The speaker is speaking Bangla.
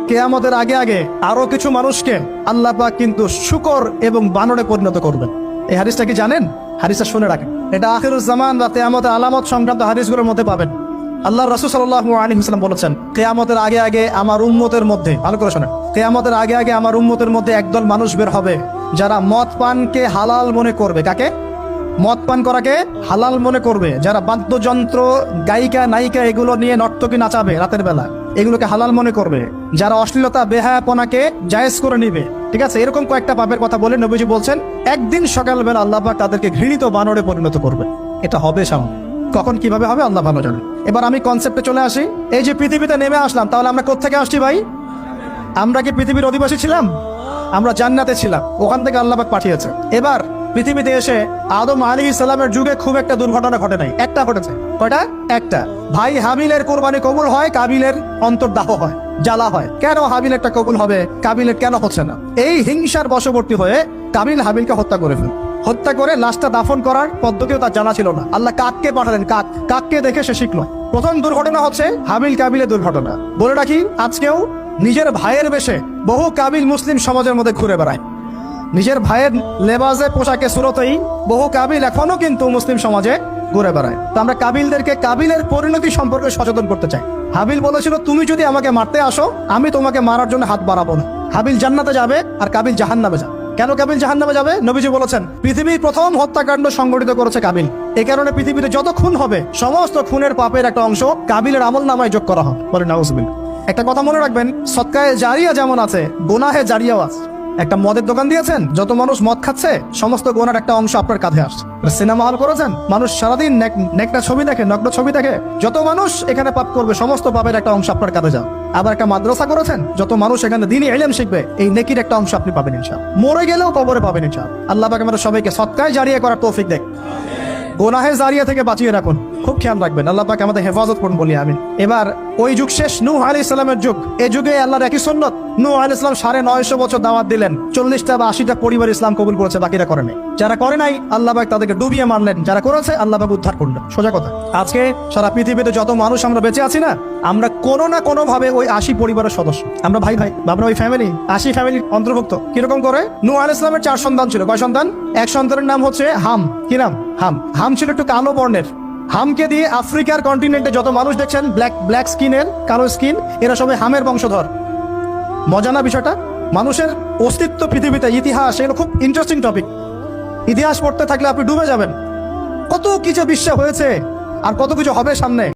কিয়ামতের আগে আগে আরো কিছু মানুষকে আল্লাহ পাক কিন্তু শূকর এবং বানরে পরিণত করবেন। এই হাদিসটা কি জানেন? হাদিসটা শুনে রাখেন, এটা আখিরুজ জামান বা কিয়ামতের আলামত সংক্রান্ত হাদিসগুলোর মধ্যে পাবেন। আল্লাহ রাসূল সাল্লাল্লাহু আলাইহি ওয়াসাল্লাম বলেছেন, কিয়ামতের আগে আগে আমার উম্মতের মধ্যে, ভালো করে শোনেন, কিয়ামতের আগে আগে আমার উম্মতের মধ্যে একদল মানুষ বের হবে যারা মদ পানকে হালাল মনে করবে। কাকে? মদ পান করাকে হালাল মনে করবে। যারা বাদ্যযন্ত্র, গায়িকা, নায়িকা এগুলো নিয়ে নর্তকী নাচাবে রাতের বেলা, এগুলোকে হালাল মনে করবে। যারা অশ্লীলতা, বেহায়াপনাকে জায়েজ করে নিবে, ঠিক আছে, এরকম কয়েকটা পাপের কথা বলে নবীজি বলছেন একদিন সকালবেলা আল্লাহ পাক তাদেরকে ঘৃণিত বানরে পরিণত করবে। এটা হবে সামনে, কখন কিভাবে হবে আল্লাহ ভালো জানেন। এবার আমি কনসেপ্টে চলে আসি। এই যে পৃথিবীতে নেমে আসলাম, তাহলে আমরা কোত্থেকে আসছি ভাই? আমরা কি পৃথিবীর অধিবাসী ছিলাম? আমরা জান্নাতে ছিলাম, ওখান থেকে আল্লাহ পাক পাঠিয়েছে। এবার পৃথিবীতে এসে আদম আলাইহিস সালামের যুগে খুব একটা দুর্ঘটনা ঘটে নাই, একটা ঘটেছে। কয়টা? একটা। ভাই হাবিলের কোরবানি কবুল হয়, কাবিলের অন্তর্দাহ হয়, জ্বালা হয়। কেন হাবিলেরটা কবুল হবে, কাবিলের কেন হচ্ছে না? এই হিংসার বশবর্তী হয়ে কাবিল হাবিলকে হত্যা করে ফেল। হত্যা করে লাশটা দাফন করার পদ্ধতিও তার জানা ছিল না। আল্লাহ কাককে পাঠালেন, কাককে দেখে সে শিখলো। প্রথম দুর্ঘটনা হচ্ছে হাবিল কাবিলের দুর্ঘটনা। বলে রাখি, আজকেও নিজের ভাইয়ের বেশে বহু কাবিল মুসলিম সমাজের মধ্যে ঘুরে বেড়ায়। নিজের ভাইয়ের লেবাসে, পোশাকে, সুরতেই বহু কাবিল এখনো কিন্তু মুসলিম সমাজে ঘুরে বেড়ায়। তো আমরা কাবিলদেরকে কাবিলের পরিণতি সম্পর্কে সচেতন করতে চাই। হাবিল বলেছিল, তুমি যদি আমাকে মারতে আসো, আমি তোমাকে মারার জন্য হাত বাড়াবো না। হাবিল জান্নাতে যাবে আর কাবিল জাহান্নামে যাবে। কেন কাবিল জাহান্নামে যাবে? নবীজি বলেছেন, পৃথিবীর প্রথম হত্যাকাণ্ড সংগঠিত করেছে কাবিল। এই কারণে পৃথিবীতে যত খুন হবে, সমস্ত খুনের পাপের একটা অংশ কাবিলের আমলনামায় যোগ করা হবে। বলে নাউজুবিল্লাহ। একটা কথা মনে রাখবেন, সদকায়ে জারিয়া যেমন আছে, গুনাহে জারিয়াও আছে। একটা মদের দোকান দিয়েছেন, যত মানুষ মদ খাচ্ছে, সমস্ত গোনার একটা অংশ আপনার কাঁধে আসছে। সিনেমা হল করেছেন, মানুষ সারাদিন নেকটা ছবি দেখে, নগ্ন ছবি দেখে, যত মানুষ এখানে পাপ করবে, সমস্ত পাপের একটা অংশ আপনার কাঁধে যাবে। আবার একটা মাদ্রাসা করেছেন, যত মানুষ এখানে দ্বীনি ইলম শিখবে, এই নেকির একটা অংশ আপনি পাবেন ইনশাআল্লাহ। মরে গেলেও কবরে পাবেন ইনশাআল্লাহ। আল্লাহ পাক আমাদের সবাইকে সদকায়ে জারিয়া করার তৌফিক দেয়, গোনাহে জারিয়া থেকে বাঁচিয়ে রাখুন। খুব খেয়াল রাখবেন, আল্লাহ পাক আমাদের হেফাজত করুন বলি আমিন। এবার ওই যুগ শেষ, নূহ আলাইহিস সালামের যুগ। এই যুগে আল্লাহর একই সুন্নত, নূহ আলাইহিস সালাম 950 বছর দাওয়াত দিলেন, 40টা বা 80টা পরিবার ইসলাম কবুল করেছে, বাকিরা করে নাই। যারা করে নাই আল্লাহ পাক তাদেরকে ডুবিয়ে মারলেন, যারা করেছে আল্লাহ পাক উদ্ধার করলেন। সোজা কথা। আজকে সারা পৃথিবীতে যত মানুষ আমরা বেঁচে আছি না, আমরা কোনো না কোনো ভাবে ওই 80 পরিবারের সদস্য। আমরা ভাই ভাই, আমরা ওই ফ্যামিলি, 80 ফ্যামিলির অন্তর্ভুক্ত। কিরকম করে? নূহ আলাইহিস সালামের 4 সন্তান ছিল। কয় সন্তান? এক সন্তানের নাম হচ্ছে হাম। কি নাম? হাম। হাম ছিল একটু কালো বর্ণের। হামকে দিয়ে আফ্রিকার কন্টিনেন্টে যত মানুষ দেখছেন ব্ল্যাক স্কিনের, কালো স্কিন, এরা সবাই হামের বংশধর। মজা না বিষয়টা? মানুষের অস্তিত্ব পৃথিবীতে, ইতিহাস, এগুলো খুব ইন্টারেস্টিং টপিক। ইতিহাস পড়তে থাকলে আপনি ডুবে যাবেন। কত কিছু বিশ্বে হয়েছে আর কত কিছু হবে সামনে।